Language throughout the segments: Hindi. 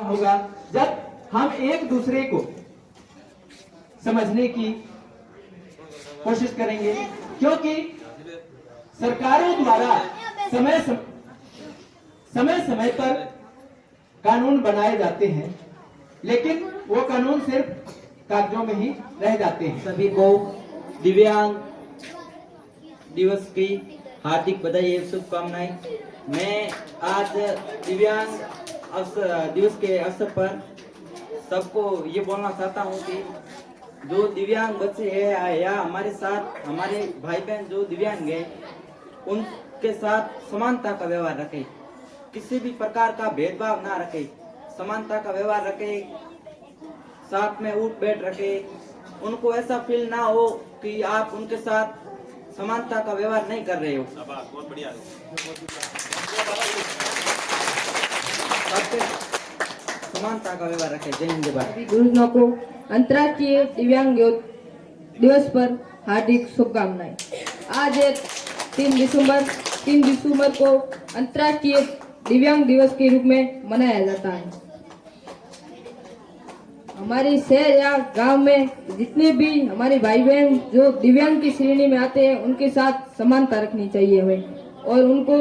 होगा जब हम एक दूसरे को समझने की कोशिश करेंगे, क्योंकि सरकारों द्वारा समय समय पर कानून बनाए जाते हैं, लेकिन वो कानून सिर्फ कागजों में ही रह जाते हैं। सभी को दिव्यांग दिवस की हार्दिक बधाई एवं शुभकामनाएं। मैं आज दिव्यांग दिवस के अवसर पर सबको ये बोलना चाहता हूँ कि जो दिव्यांग बच्चे हैं या हमारे साथ हमारे भाई बहन जो दिव्यांग हैं, उनके साथ समानता का व्यवहार रखें, किसी भी प्रकार का भेदभाव ना रखें, समानता का व्यवहार रखें, साथ में उठ बैठ रखें। उनको ऐसा फील ना हो कि आप उनके साथ समानता का व्यवहार नहीं कर रहे हो। बहुत बढ़िया, समानता का व्यवहार रखें। जय हिंद। गुरुजनों को अंतर्राष्ट्रीय दिव्यांग दिवस पर हार्दिक शुभकामनाएं। आज 3 दिसंबर को अंतर्राष्ट्रीय दिव्यांग दिवस के रूप में मनाया जाता है। हमारे शहर या गांव में जितने भी हमारे भाई बहन जो दिव्यांग की श्रेणी में आते हैं, उनके साथ समानता रखनी चाहिए हमें, और उनको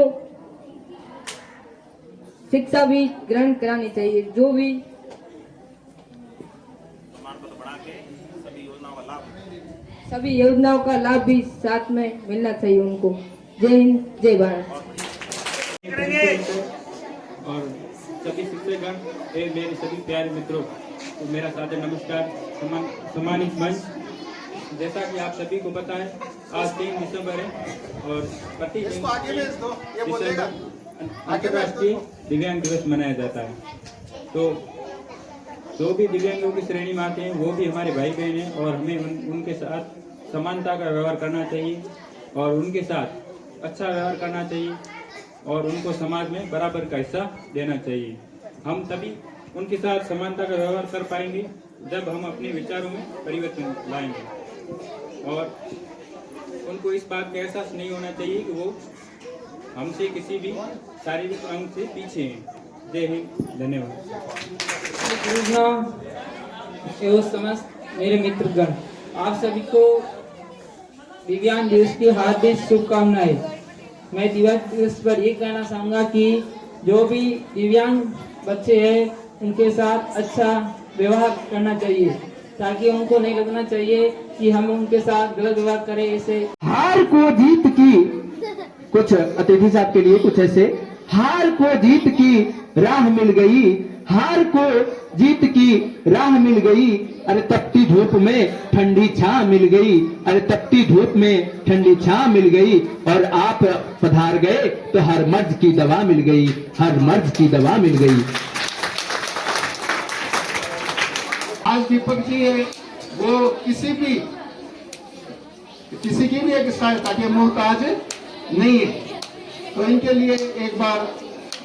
शिक्षा भी ग्रहण करानी चाहिए। जो भी सभी योजनाओं का लाभ भी साथ में मिलना चाहिए उनको। जय हिंद, जय भारत। और सभी शिक्षकगण एवं मेरे सभी प्यारे मित्रों को मेरा सादर नमस्कार। सम्मानित मंच, जैसा कि आप सभी को पता है, आज 3 दिसंबर है और प्रति दिसंबर अंतर्राष्ट्रीय दिव्यांग दिवस मनाया जाता है। तो जो भी दिव्यांगों की श्रेणी में आते हैं वो भी हमारे भाई बहन हैं, और हमें उनके साथ समानता का व्यवहार करना चाहिए और उनके साथ अच्छा व्यवहार करना चाहिए और उनको समाज में बराबर का हिस्सा देना चाहिए। हम तभी उनके साथ समानता का व्यवहार कर पाएंगे जब हम अपने विचारों में परिवर्तन लाएंगे, और उनको इस बात का एहसास नहीं होना चाहिए कि वो हमसे किसी भी शारीरिक अंग से पीछे हैं। जय हिंद, धन्यवाद। एवं समस्त मेरे मित्रगण, आप सभी को दिव्यांग दिवस की हार्दिक शुभकामनाएं। मैं दिव्यांग दिवस पर ये कहना चाहूँगा कि जो भी दिव्यांग बच्चे हैं उनके साथ अच्छा व्यवहार करना चाहिए, ताकि उनको नहीं लगना चाहिए कि हम उनके साथ गलत व्यवहार करें। ऐसे हार को जीत की, कुछ अतिथि साहब के लिए कुछ ऐसे, हार को जीत की राह मिल गई, हार को जीत की राह मिल गई, अरे तपती धूप में ठंडी छां मिल गई, अरे तपती धूप में ठंडी छां मिल गई, और आप पधार गए तो हर मर्ज की दवा मिल गई, हर मर्ज की दवा मिल गई। आज दीपक जी है वो किसी की भी एक सहायता के मोहताज नहीं है, तो इनके लिए एक बार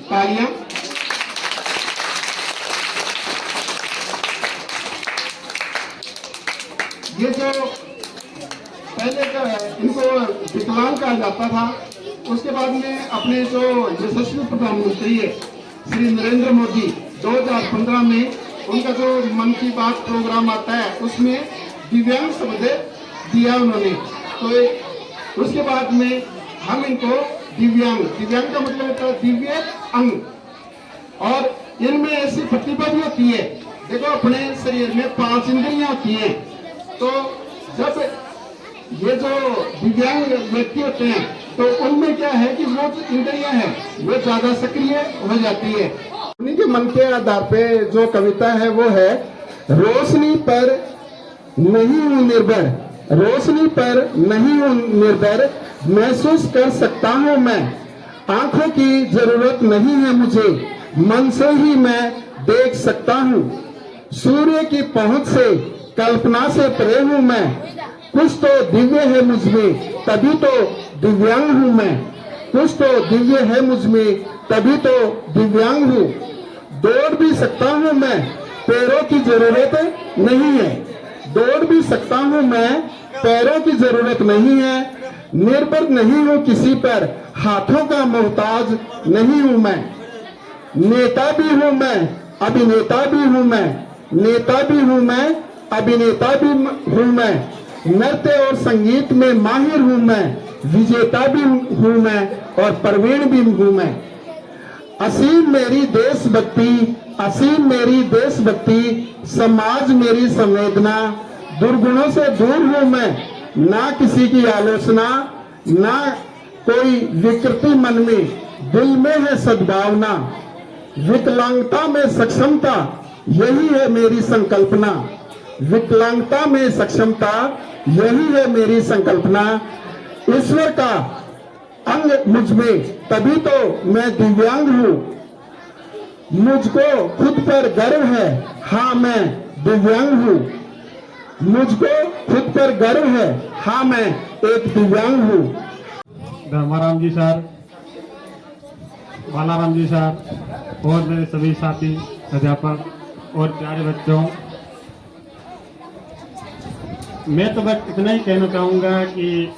तालियां। ये जो पहले का इनको विकलांग कहा जाता था, उसके बाद में अपने जो यशस्वी प्रधानमंत्री है श्री नरेंद्र मोदी 2015 में उनका जो मन की बात प्रोग्राम आता है उसमें दिव्यांग शब्द दिया उन्होंने। तो उसके बाद में हम इनको दिव्यांग का मतलब होता है दिव्य अंग, और इनमें ऐसी प्रतिभा भी होती है। देखो अपने शरीर में 5 इंद्रियां होती हैं, तो जब ये जो दिव्यांग व्यक्ति होते हैं तो उनमें क्या है कि वो जो इंद्रियां हैं वो ज्यादा सक्रिय हो जाती है। उन्हीं के मन के आधार पे जो कविता है वो है, रोशनी पर नहीं हूँ निर्भर, रोशनी पर नहीं हूँ निर्भर, महसूस कर सकता हूँ मैं, आंखों की जरूरत नहीं है मुझे, मन से ही मैं देख सकता हूँ, सूर्य की पहुंच से कल्पना से परे हूँ मैं, कुछ तो दिव्य है मुझमें तभी तो दिव्यांग हूँ मैं, कुछ तो दिव्य है मुझमें तभी तो दिव्यांग हूँ, दौड़ भी सकता हूँ मैं, पैरों की जरूरत नहीं है, दौड़ भी सकता हूँ मैं, पैरों की जरूरत नहीं है, निर्भर नहीं हूँ किसी पर, हाथों का मोहताज नहीं हूँ मैं, नेता भी हूँ मैं अभिनेता भी हूं मैं, नेता भी हूं मैं, अभिनेता भी हूं मैं, नृत्य और संगीत में माहिर हूं मैं, विजेता भी हूं मैं और प्रवीण भी हूं मैं। असीम मेरी देशभक्ति, असीम मेरी देशभक्ति, समाज मेरी संवेदना, दुर्गुणों से दूर हूं मैं, ना किसी की आलोचना, ना कोई विकृति मन में, दिल में है सद्भावना, विकलांगता में सक्षमता, यही है मेरी संकल्पना, विकलांगता में सक्षमता, यही है मेरी संकल्पना। ईश्वर का अंग मुझ में, तभी तो मैं दिव्यांग हूं, मुझको खुद पर गर्व है, हाँ मैं दिव्यांग हूं, मुझको खुद पर गर्व है, हाँ मैं एक दिव्यांग हूं। धर्माराम जी सर, बालाराम जी सर और मेरे सभी साथी अध्यापक और प्यारे बच्चों, मैं तो बस इतना ही कहना चाहूँगा कि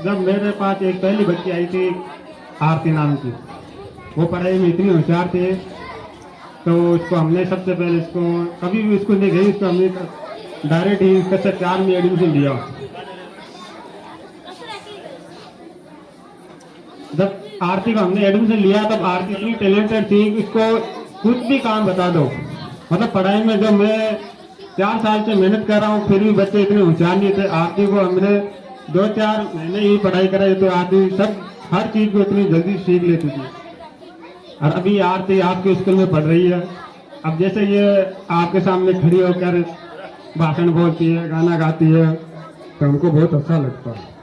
जब मेरे पास एक पहली बच्ची आई थी आरती नाम की, वो पढ़ाई में इतनी होशियार थे, तो उसको हमने सबसे पहले इसको कभी भी स्कूल नहीं गई, उसको हमने डायरेक्ट ही कक्षा 4 में एडमिशन दिया। जब आरती को हमने एडमिशन लिया तब आरती इतनी टैलेंटेड थी कि उसको कुछ भी काम बता दो, मतलब पढ़ाई में जब मैं 4 साल से मेहनत कर रहा हूँ फिर भी बच्चे इतने होशियार नहीं थे। आरती को हमने 2-4 महीने ही पढ़ाई कराई तो आरती सब हर चीज को इतनी जल्दी सीख लेती थी। और अभी आरती आपके स्कूल में पढ़ रही है। अब जैसे ये आपके सामने खड़ी होकर भाषण बोलती है, गाना गाती है, तो हमको बहुत अच्छा लगता है।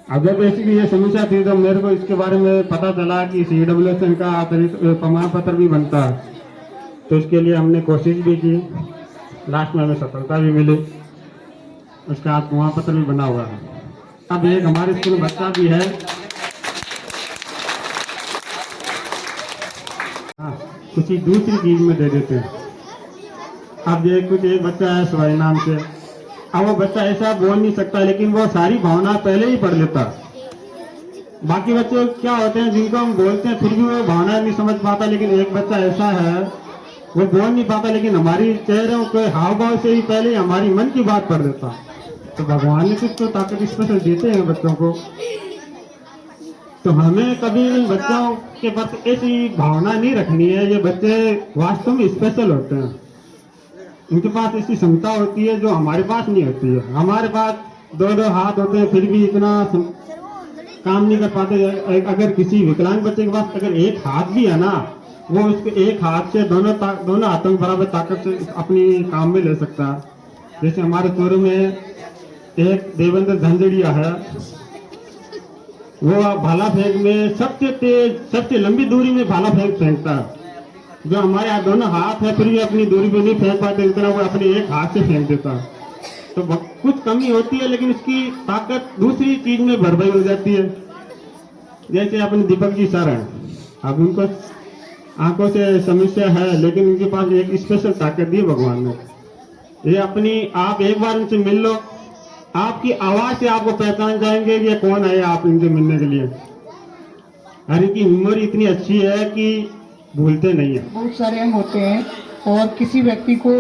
अब जब बेसिकली ये समस्या थी तो मेरे को इसके बारे में पता चला कि CWSN का प्रमाण पत्र भी बनता है, तो इसके लिए हमने कोशिश भी की, लास्ट में हमें सफलता भी मिली, उसका आज प्रमाण पत्र भी बना हुआ है। अब एक हमारे स्कूल में बच्चा भी है, कुछ ही दूसरी चीज में दे देते हैं। अब ये कुछ एक बच्चा है स्वाई नाम से, अब वो बच्चा ऐसा बोल नहीं सकता लेकिन वो सारी भावना पहले ही पढ़ लेता। बाकी बच्चे क्या होते हैं जिनको हम बोलते हैं फिर भी वो भावना नहीं समझ पाता, लेकिन एक बच्चा ऐसा है वो बोल नहीं पाता लेकिन हमारी चेहरों के हाव भाव से ही पहले हमारी मन की बात पढ़ देता। तो भगवान ने कुछ तो ताकत स्पेशल देते हैं बच्चों को, तो हमें कभी बच्चों के प्रति ऐसी भावना नहीं रखनी है। ये बच्चे वास्तव में स्पेशल होते हैं, उनके पास ऐसी क्षमता होती है जो हमारे पास नहीं होती है। हमारे पास 2-2 हाथ होते हैं फिर भी इतना काम नहीं कर पाते। अगर किसी विकलांग बच्चे के पास अगर एक हाथ भी है ना, वो उसके एक हाथ से दोनों हाथों में बराबर ताकत से अपनी काम में ले सकता है। जैसे हमारे चोरों में एक देवेंद्र झंझड़िया है, वो भाला फेंक में सबसे तेज सबसे लंबी दूरी में भाला फेंकता है। जो हमारे यहाँ दोनों हाथ है फिर भी अपनी दूरी पे नहीं फेंक पाते, इतना वो अपने एक हाथ से फेंक देता है। तो कुछ कमी होती है लेकिन उसकी ताकत दूसरी चीज में भरभई हो जाती है। जैसे अपने दीपक जी सर हैं, अब उनको आंखों से समस्या है लेकिन उनके पास एक स्पेशल ताकत दी भगवान ने। ये अपनी आप एक बार उनसे मिल लो, आपकी आवाज से आपको पहचान जाएंगे कि कौन है आप इनसे मिलने के लिए। हर इनकी मेमोरी इतनी अच्छी है कि भूलते नहीं है। बहुत सारे अंग होते हैं और किसी व्यक्ति को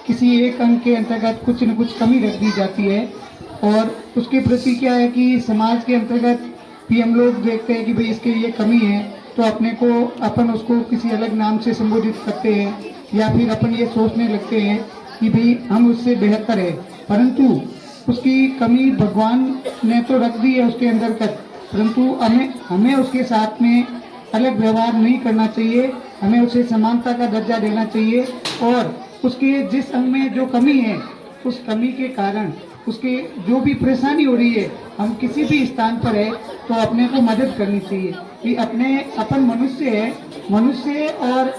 किसी एक अंग के अंतर्गत कुछ न कुछ कमी रख दी जाती है, और उसके प्रति क्या है कि समाज के अंतर्गत भी हम लोग देखते हैं कि भाई इसके ये कमी है, तो अपन उसको किसी अलग नाम से संबोधित करते हैं या फिर अपन ये सोचने लगते हैं कि भाई हम उससे बेहतर है। परंतु उसकी कमी भगवान ने तो रख दी है उसके अंतर्गत, परंतु हमें उसके साथ में अलग व्यवहार नहीं करना चाहिए। हमें उसे समानता का दर्जा देना चाहिए और उसके जिस अंग में जो कमी है उस कमी के कारण उसके जो भी परेशानी हो रही है, हम किसी भी स्थान पर है तो अपने को मदद करनी चाहिए कि अपन मनुष्य और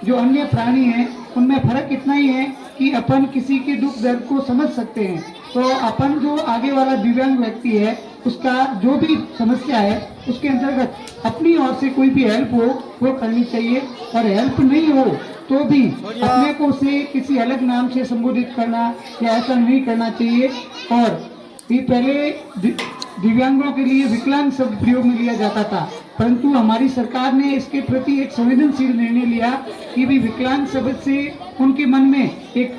जो अन्य प्राणी हैं उनमें फर्क इतना ही है कि अपन किसी के दुख दर्द को समझ सकते हैं। तो अपन जो आगे वाला दिव्यांग व्यक्ति है उसका जो भी समस्या है उसके अंतर्गत अपनी ओर से कोई भी हेल्प हो वो करनी चाहिए, और हेल्प नहीं हो तो भी अपने को उसे किसी अलग नाम से संबोधित करना या ऐसा नहीं करना चाहिए। और ये पहले दिव्यांगों के लिए विकलांग शब्द प्रयोग में लिया जाता था, परंतु हमारी सरकार ने इसके प्रति एक संवेदनशील निर्णय लिया कि भी विकलांग शब्द से उनके मन में एक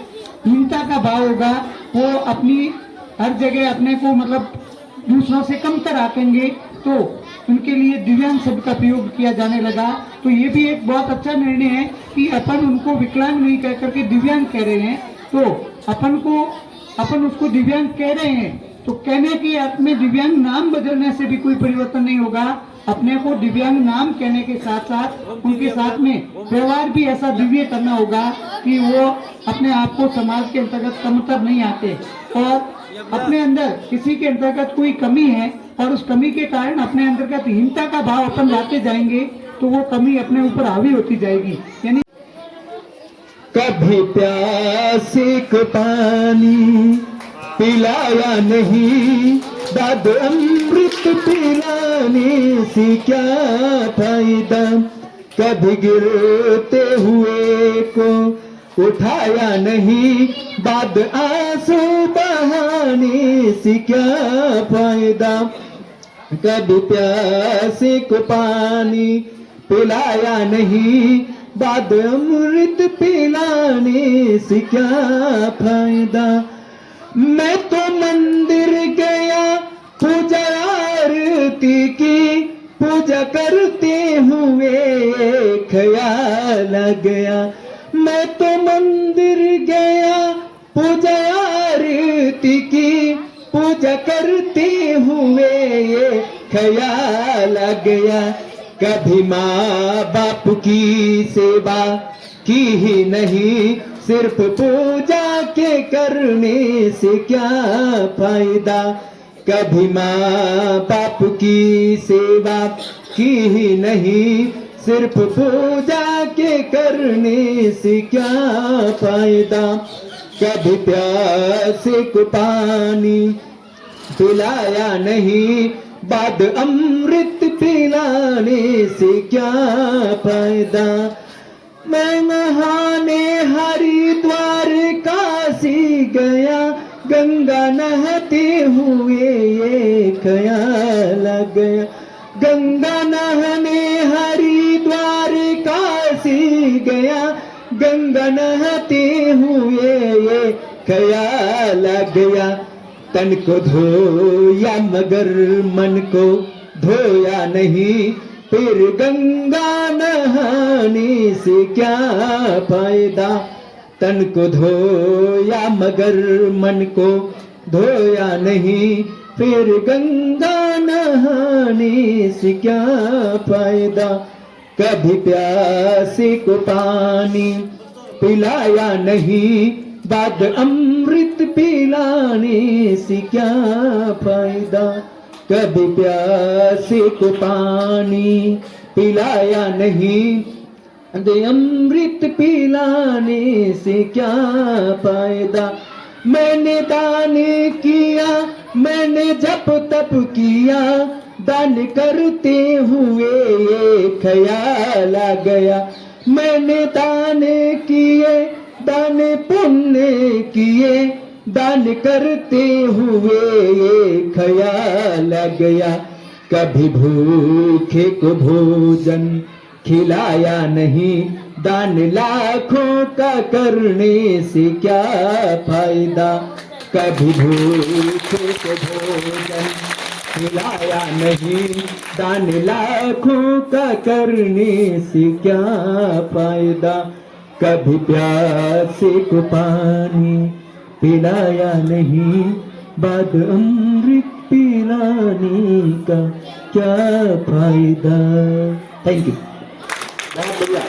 हीनता का भाव होगा, वो अपनी हर जगह अपने को मतलब दूसरों से कमतर आंकेंगे, तो उनके लिए दिव्यांग शब्द का प्रयोग किया जाने लगा। तो ये भी एक बहुत अच्छा निर्णय है कि अपन उनको विकलांग नहीं कह करके दिव्यांग कह रहे हैं, तो अपन उसको दिव्यांग कह रहे हैं, तो कहने के अपने दिव्यांग नाम बदलने से भी कोई परिवर्तन नहीं होगा। अपने को दिव्यांग नाम कहने के साथ साथ उनके साथ में व्यवहार भी ऐसा दिव्य करना होगा कि वो अपने आप को समाज के अंतर्गत कमतर नहीं आते, और अपने अंदर किसी के अंतर्गत कोई कमी है और उस कमी के कारण अपने अंतर्गत हीनता का भाव अपन लाते जाएंगे, तो वो कमी अपने ऊपर हावी होती जाएगी। यानी कभी प्यासे को पानी पिलाया नहीं, दाद अमृत पिलाने से क्या फायदा। कभी गिरते हुए को उठाया नहीं, बाद आंसू बहाने से क्या फायदा। कभी प्यासे को पानी पिलाया नहीं, बाद अमृत पिलाने से क्या फायदा। मैं तो मंदिर गया पूजा आरती की, पूजा करते हुए ख्याल आ गया। मैं तो मंदिर गया पूजा आरती की, पूजा करते हुए ये ख्याल आ गया। कभी माँ बाप की सेवा की ही नहीं, सिर्फ पूजा के करने से क्या फायदा। कभी माँ बाप की सेवा की ही नहीं, सिर्फ पूजा के करने से क्या फायदा। कभी प्यासे को पानी पिलाया नहीं, बाद अमृत पिलाने से क्या फायदा। मैं नहाने हरिद्वार काशी गया, गंगा नहाते हुए ये ख्याल आ गया। गंगा नहाने हरिद्वार काशी गया, गंगा नहाते हुए ये ख्याल आ गया। तन को धोया मगर मन को धोया नहीं, फिर गंगा नहाने से क्या फायदा। तन को धोया मगर मन को धोया नहीं, फिर गंगा नहाने से क्या फायदा। कभी प्यासे को पानी पिलाया नहीं, बाद अमृत पिलाने से क्या फायदा। कभी प्यासे को पानी पिलाया नहीं, दे अमृत पिलाने से क्या फायदा। मैंने दान किया, मैंने जप तप किया, दान करते हुए ये ख्याल आ गया। मैंने दान किए, दान पुण्य किए, दान करते हुए ये ख्याल आ गया। कभी भूखे को भोजन खिलाया नहीं, दान लाखों का करने से क्या फायदा। कभी भूखे को भोजन खिलाया नहीं, दान लाखों का करने से क्या फायदा। कभी प्यासे को पानी पिलाया नहीं, बाद अमृत पिलाने का क्या फायदा। Thank you. बहुत बढ़िया।